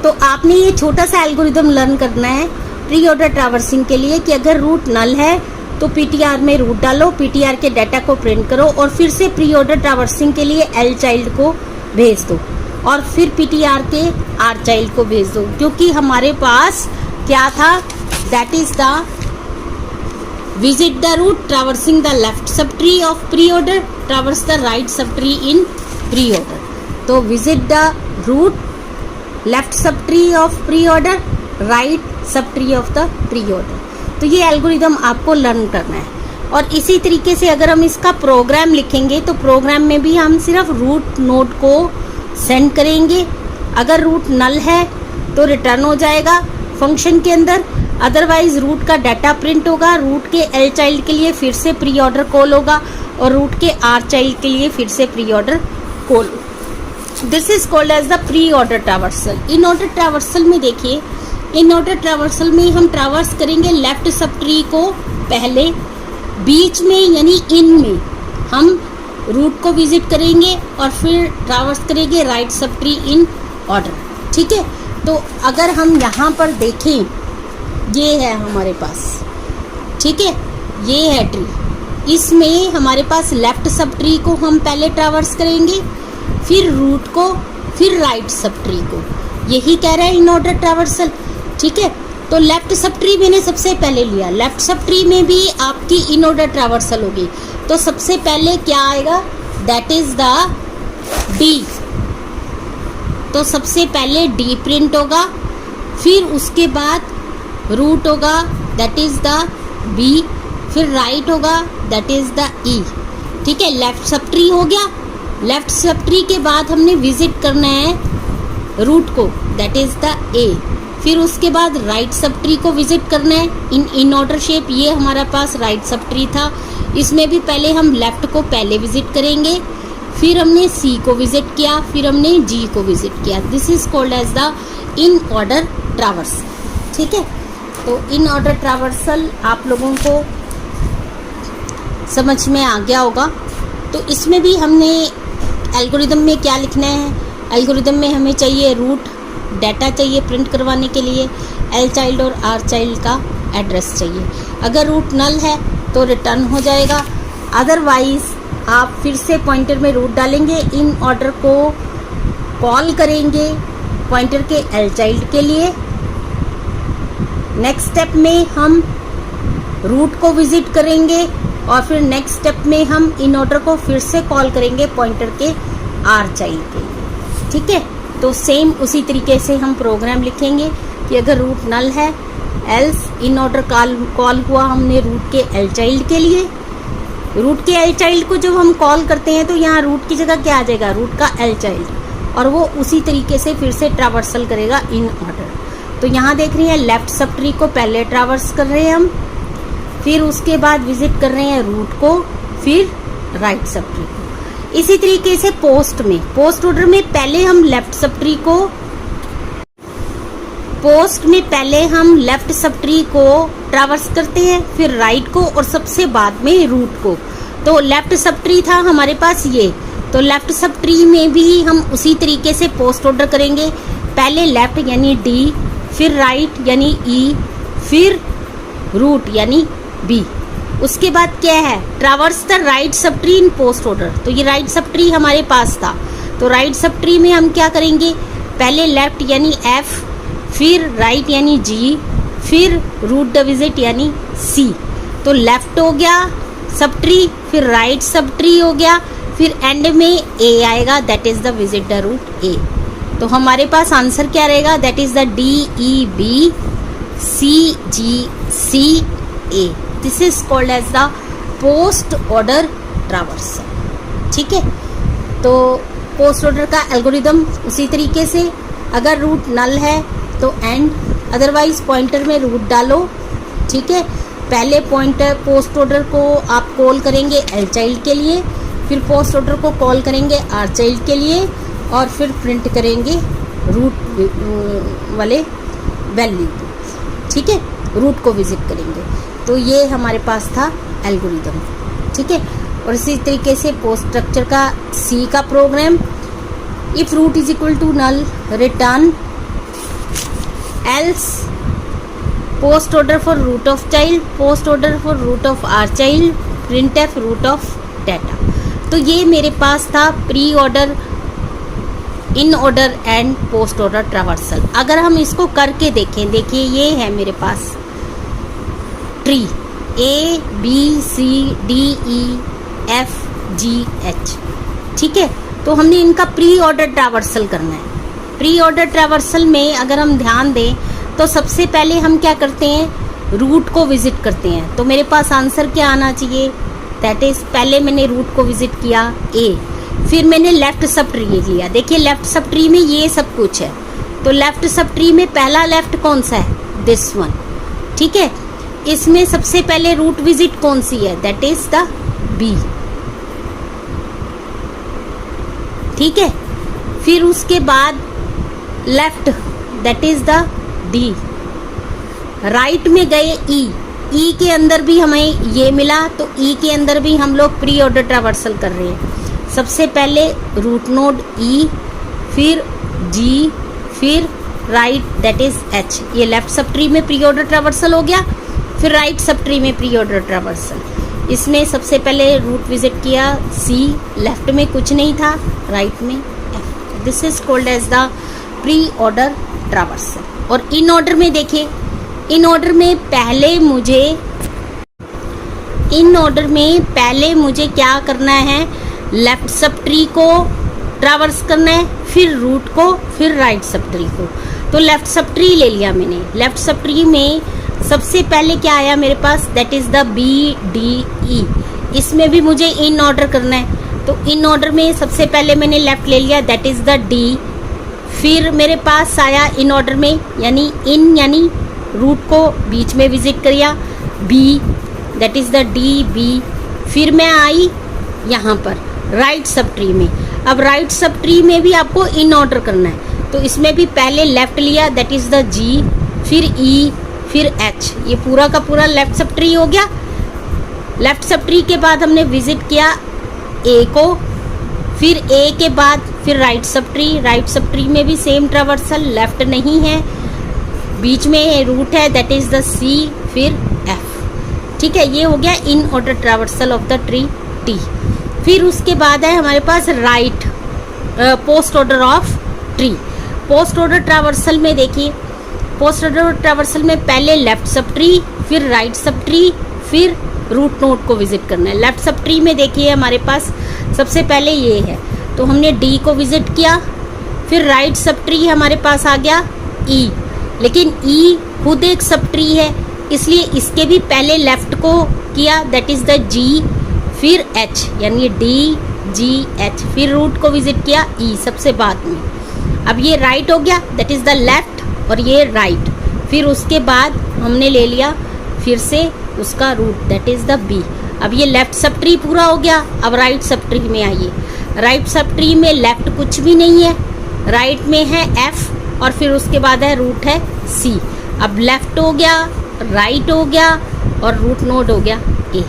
तो आपने ये छोटा सा एल्गोरिदम लर्न करना है प्री ऑर्डर ट्रैवर्सिंग के लिए कि अगर रूट नल है तो पीटीआर में रूट डालो, पीटीआर के डाटा को प्रिंट करो और फिर से प्री ऑर्डर ट्रैवर्सिंग के लिए एल चाइल्ड को भेज दो और फिर पीटीआर के आर चाइल्ड को भेज दो, क्योंकि हमारे पास क्या था, that is the visit the root traversing the left subtree of preorder, traverse the right subtree in preorder. तो visit the root left subtree of preorder, right subtree of the pre order. तो ये algorithm आपको learn करना है। और इसी तरीके से अगर हम इसका प्रोग्राम लिखेंगे तो प्रोग्राम में भी हम सिर्फ रूट नोड को सेंड करेंगे। अगर रूट नल है तो रिटर्न हो जाएगा फंक्शन के अंदर, अदरवाइज रूट का डाटा प्रिंट होगा, रूट के एल चाइल्ड के लिए फिर से प्री ऑर्डर कॉल होगा और रूट के आर चाइल्ड के लिए फिर से pre order call. This is called as the pre order traversal. In order traversal में देखिए, इन ऑर्डर ट्रैवर्सल में हम ट्रैवर्स करेंगे लेफ्ट सब ट्री को पहले, बीच में यानी इन में हम रूट को विजिट करेंगे और फिर ट्रैवर्स करेंगे right subtree in order. ठीक है, तो अगर हम यहाँ पर देखें, ये है हमारे पास, ठीक है, ये है ट्री, इसमें हमारे पास लेफ्ट सब ट्री को हम पहले ट्रैवर्स करेंगे, फिर रूट को, फिर राइट सब ट्री को। यही कह रहा है इन ऑर्डर ट्रैवर्सल। ठीक है, तो लेफ्ट सब ट्री मैंने सबसे पहले लिया, लेफ्ट सब ट्री में भी आपकी इन ऑर्डर ट्रैवर्सल होगी। तो सबसे पहले क्या आएगा, दैट इज द डी। तो सबसे पहले डी प्रिंट होगा, फिर उसके बाद रूट होगा, दैट इज द बी, फिर राइट होगा, दैट इज द ई। ठीक है, लेफ्ट सब ट्री हो गया। लेफ्ट सब ट्री के बाद हमने विजिट करना है रूट को, दैट इज द ए। फिर उसके बाद राइट सब ट्री को विजिट करना है इन ऑर्डर शेप। ये हमारा पास राइट सब ट्री था, इसमें भी पहले हम लेफ्ट को पहले विजिट करेंगे, फिर हमने सी को विजिट किया, फिर हमने जी को विजिट किया। This is called as the in order traversal. ठीक है, तो इन ऑर्डर ट्रैवर्सल आप लोगों को समझ में आ गया होगा। तो इसमें भी हमने एल्गोरिदम में क्या लिखना है, एल्गोरिदम में हमें चाहिए रूट डाटा चाहिए प्रिंट करवाने के लिए, एल चाइल्ड और आर चाइल्ड का एड्रेस चाहिए। अगर रूट नल है तो रिटर्न हो जाएगा, अदरवाइज आप फिर से पॉइंटर में रूट डालेंगे, इन ऑर्डर को कॉल करेंगे पॉइंटर के एल चाइल्ड के लिए। नेक्स्ट स्टेप में हम रूट को विजिट करेंगे और फिर नेक्स्ट स्टेप में हम इन ऑर्डर को फिर से कॉल करेंगे पॉइंटर के आर चाइल्ड के लिए। ठीक है, तो सेम उसी तरीके से हम प्रोग्राम लिखेंगे कि अगर रूट नल है, एल्स इन ऑर्डर कॉल हुआ हमने रूट के एल चाइल्ड के लिए। रूट के एल चाइल्ड को जब हम कॉल करते हैं तो यहाँ रूट की जगह क्या आ जाएगा, रूट का एल चाइल्ड, और वो उसी तरीके से फिर से ट्रैवर्सल करेगा इन ऑर्डर। तो यहाँ देख रहे हैं लेफ्ट सब ट्री को पहले ट्रैवर्स कर रहे हैं हम, फिर उसके बाद विजिट कर रहे हैं रूट को, फिर राइट सब ट्री को। इसी तरीके से पोस्ट में, पोस्ट ऑर्डर में पहले हम लेफ्ट सब ट्री को, पोस्ट में पहले हम लेफ्ट सब ट्री को ट्रैवर्स करते हैं, फिर राइट को और सबसे बाद में रूट को। तो लेफ्ट सब ट्री था हमारे पास ये, तो लेफ्ट सब ट्री में भी हम उसी तरीके से पोस्ट ऑर्डर करेंगे, पहले लेफ्ट यानी डी, फिर राइट यानी ई, फिर रूट यानी बी। उसके बाद क्या है, traverse the right subtree in post order. तो ये राइट सब ट्री हमारे पास था, तो राइट सब ट्री में हम क्या करेंगे, पहले लेफ्ट यानी एफ, फिर राइट यानी जी, फिर रूट द विजिट यानी सी। तो लेफ्ट हो गया सब ट्री, फिर राइट सब ट्री हो गया, फिर एंड में ए आएगा, that is the visit the root A. तो हमारे पास आंसर क्या रहेगा, that is the D E B C G C A. This is called as the postorder traversal. ठीक है, तो पोस्ट ऑर्डर का एल्गोरिदम उसी तरीके से, अगर रूट नल है तो एंड, अदरवाइज पॉइंटर में रूट डालो। ठीक है, पहले पॉइंटर पोस्ट ऑर्डर को आप कॉल करेंगे एल चाइल्ड के लिए, फिर पोस्ट ऑर्डर को कॉल करेंगे आर चाइल्ड के लिए, और फिर प्रिंट करेंगे रूट वाले वैल्यू। ठीक है, रूट को विजिट करेंगे। तो ये हमारे पास था एल्गोरिदम। ठीक है, और इसी तरीके से पोस्ट स्ट्रक्चर का सी का program, if root is equal to null return else post order for root of child, post order for root of R child, printf root of data. तो ये मेरे पास था pre order, in order and post order traversal. अगर हम इसको करके देखें, देखिए ये है मेरे पास tree A B C D E F G H, ठीक है। तो हमने इनका प्री ऑर्डर ट्रावर्सल करना है। प्री ऑर्डर ट्रावर्सल में अगर हम ध्यान दें तो सबसे पहले हम क्या करते हैं, रूट को विजिट करते हैं। तो मेरे पास आंसर क्या आना चाहिए, दैट इज पहले मैंने रूट को विजिट किया A, फिर मैंने लेफ्ट सब ट्री लिया। देखिए लेफ्ट सब ट्री में ये सब कुछ है, तो लेफ्ट सब ट्री में पहला लेफ्ट कौन सा है, दिस वन, ठीक है। इसमें सबसे पहले रूट विजिट कौन सी है, दैट इज द B, ठीक है। फिर उसके बाद left, that is the D। Right में गए E के अंदर भी हमें ये मिला, तो E के अंदर भी हम लोग प्री ऑर्डर ट्रावर्सल कर रहे हैं। सबसे पहले रूट नोड E, फिर G, फिर राइट दैट इज H। ये लेफ्ट सब ट्री में प्री ऑर्डर ट्रावर्सल हो गया। फिर राइट सब ट्री में प्री ऑर्डर ट्रावर्सल, इसमें सबसे पहले रूट विजिट किया C, लेफ्ट में कुछ नहीं था, राइट में F। This is called as the pre order traversal. और इन ऑर्डर में देखिए, इन ऑर्डर में पहले मुझे क्या करना है, लेफ्ट सब ट्री को ट्रावर्स करना है, फिर रूट को, फिर राइट सब ट्री को। तो लेफ्ट सब ट्री ले लिया मैंने। लेफ्ट सब ट्री में सबसे पहले क्या आया मेरे पास, that is the B D E। इसमें भी मुझे इन ऑर्डर करना है, तो इन ऑर्डर में सबसे पहले मैंने लेफ्ट ले लिया, दैट इज द D। फिर मेरे पास आया इन ऑर्डर में, यानी रूट को बीच में विजिट किया B, that is the D B। फिर मैं आई यहाँ पर राइट सब ट्री में। अब राइट सब ट्री में भी आपको इन ऑर्डर करना है, तो इसमें भी पहले लेफ्ट लिया, दैट इज द G, फिर E, फिर H। ये पूरा का पूरा लेफ्ट सब ट्री हो गया। लेफ्ट सब ट्री के बाद हमने विजिट किया A को, फिर A के बाद फिर right sub tree. Right sub tree में भी सेम ट्रावर्सल, लेफ्ट नहीं है, बीच में रूट है, दैट इज द C, फिर F, ठीक है। ये हो गया inorder traversal of the tree T। फिर उसके बाद है हमारे पास right postorder of tree. Post order traversal में देखिए, पोस्ट ऑर्डर ट्रावर्सल में पहले लेफ्ट सब ट्री, फिर राइट सब ट्री, फिर रूट नोड को विजिट करना है। लेफ्ट सब ट्री में देखिए हमारे पास सबसे पहले ये है, तो हमने D को विजिट किया। फिर राइट सब ट्री हमारे पास आ गया E, लेकिन E खुद एक सब ट्री है, इसलिए इसके भी पहले लेफ्ट को किया, दैट इज द G, फिर H, यानी D G H। फिर रूट को विजिट किया E सबसे बाद में। अब ये राइट हो गया, दैट इज द लेफ्ट, और ये राइट। फिर उसके बाद हमने ले लिया फिर से उसका root, that is the B। अब ये लेफ्ट सब ट्री पूरा हो गया। अब राइट सब ट्री में आइए। राइट सब ट्री में लेफ्ट कुछ भी नहीं है, राइट में है F, और फिर उसके बाद है रूट है C। अब लेफ्ट हो गया, राइट हो गया, और रूट नोड हो गया A।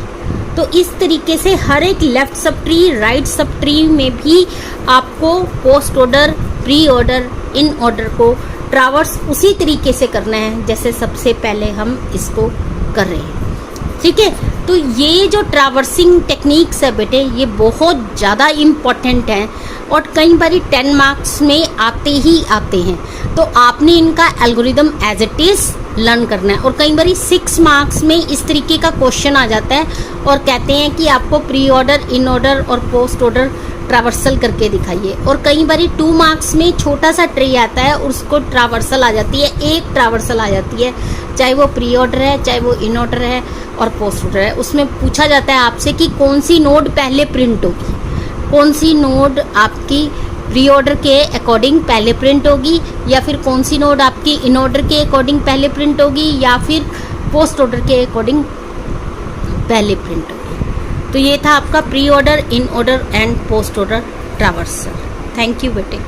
तो इस तरीके से हर एक left sub tree, right sub tree में भी आपको post order, pre order, in order को ट्रावर्स उसी तरीके से करना है जैसे सबसे पहले हम इसको कर रहे हैं, ठीक है। तो ये जो ट्रावर्सिंग टेक्निक्स है बेटे, ये बहुत ज़्यादा इम्पॉर्टेंट हैं और कई बार 10 मार्क्स में आते ही आते हैं। तो आपने इनका algorithm as it is learn करना है। और कई बार 6 मार्क्स में इस तरीके का क्वेश्चन आ जाता है और कहते हैं कि आपको प्री ऑर्डर, इन ऑर्डर और पोस्ट ऑर्डर ट्रावर्सल करके दिखाइए। और कई बार 2 मार्क्स में छोटा सा ट्री आता है और उसको ट्रावर्सल आ जाती है, एक ट्रावर्सल आ जाती है, चाहे वो प्री ऑर्डर है, चाहे वो इन ऑर्डर है और पोस्ट ऑर्डर है। उसमें पूछा जाता है आपसे कि कौन सी नोड पहले प्रिंट होगी, कौन सी नोड आपकी प्री ऑर्डर के अकॉर्डिंग पहले प्रिंट होगी, या फिर कौन सी नोड आपकी इन ऑर्डर के अकॉर्डिंग पहले प्रिंट होगी, या फिर पोस्ट ऑर्डर के अकॉर्डिंग पहले प्रिंट होगी। तो ये था आपका pre order, in order and post order traversal. Thank you बेटे।